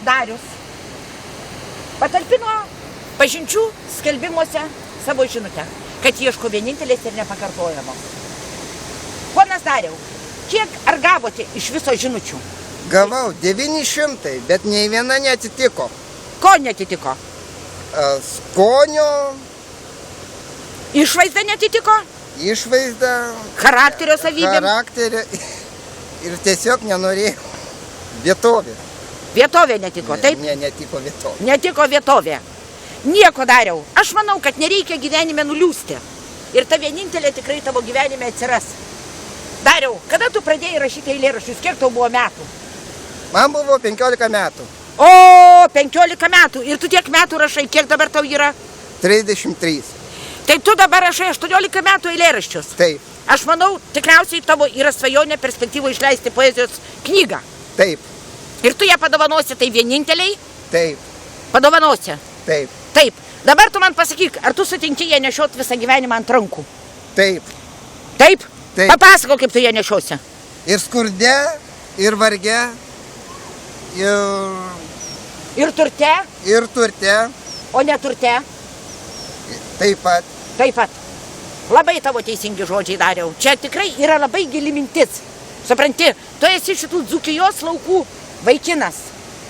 Darius patalpino pažinčių skelbimuose savo žinutę, kad ieško vienintelės ir nepakartojamos. Ponas Dariau, kiek ar gavote iš viso žinučių? Gavau 900, bet nei viena neatitiko. Ko netitiko? Skonio, Išvaizda netitiko? išvaizda, Charakterio savybėm? charakterį ir tiesiog nenorėjau vietovė. Vietovė netiko, taip? Netiko vietovė. Netiko vietovė. Nieko Dariau. Aš manau, kad nereikia gyvenime nuliūsti. Ir ta vienintelė tikrai tavo gyvenime atsiras. Dariau, kada tu pradėjai rašyti eilėraščius? Kiek tau buvo metų? Man buvo 15 metų. O, 15 metų. Ir tu tiek metų rašai. Kiek dabar tau yra? 33. Tai tu dabar rašai 18 metų eilėraščius. Taip, Aš manau, tikriausiai tavo yra svajonė perspektyvų išleisti poezijos knygą. taip, Ir tu ją padovanosi tai vieninteliai? taip, Padovanosi. taip, Taip. Dabar tu man pasakyk, ar tu sutinki ją nešiot visą gyvenimą ant rankų? taip. Taip? Taip. Papasako, kaip tu ją nešiosi. Ir skurde, ir varge, Ir turte, ir turte, o ne turte. taip pat. Taip pat. Labai tavo teisingi žodžiai Dariau. Čia tikrai yra labai gili mintis. Supranti, tu esi šitų Dzūkijos laukų vaikinas.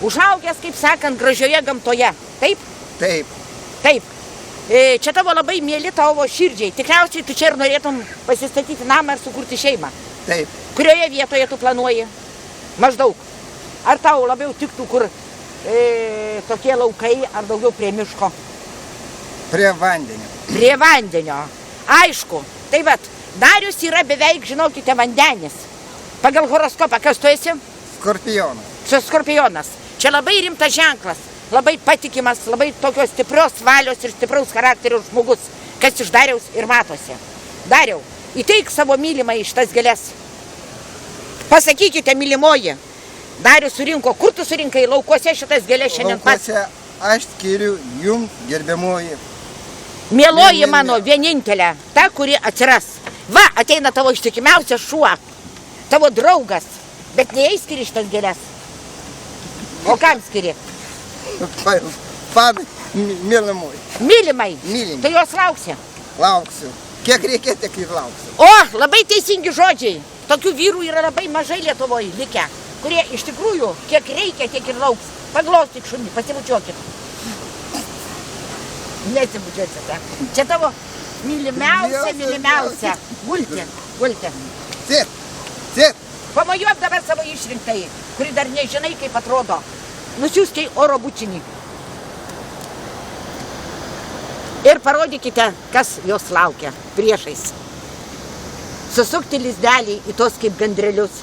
Užaugęs, kaip sakant, gražioje gamtoje. Taip? Taip, Taip. Čia tavo labai mėly tavo širdžiai. Tikriausiai tu čia ir norėtum pasistatyti namą ir sukurti šeimą. taip. Kurioje vietoje tu planuoji? Maždaug. Ar tau labiau tiktų, kur tokie laukai, ar daugiau prie miško? Prie vandenio. Prie vandenio. Aišku. Tai vat, Darius yra beveik, žinokite, vandenis. Pagal horoskopą, kas tu esi? Skorpionas. Čia skorpionas. Čia labai rimtas ženklas. Labai patikimas, labai tokios stiprios valios ir stipraus charakterio žmogus, kas iš Dariaus ir matosi. Dariau, įteik savo mylimą iš tas gėles. Pasakykite, mylimoji. Darius surinko. Kur tu surinkai? Laukuose šitas gėlės šiandien pats? Laukuose aš skiriu jums, gerbiamoji. Mieloji mano vienintelė, ta, kuri atsiras. Va, ateina tavo ištikimiausias šuo, tavo draugas, bet ne jai skiri šitas gėlės. O kam skiri? Panai, mylimui. Mylimai. Mylimai. Tai jos lauksi. Lauksiu. Kiek reikia, tiek ir lauksiu. O, labai teisingi žodžiai. Tokių vyrų yra labai mažai Lietuvoje likę, kurie iš tikrųjų, kiek reikia, tiek ir lauks. Paglaustyk šunį, pasibučiuokit. Nesibučiuosite. Čia tavo mylimiausia. Gulti. Sėt. Pamojuok dabar savo išrinktai, kuri dar nežinai, kaip atrodo. Nusiųskei oro bučinį. Ir parodykite, kas jos laukia priešais. Susukti lizdelį į tos kaip gandrelius.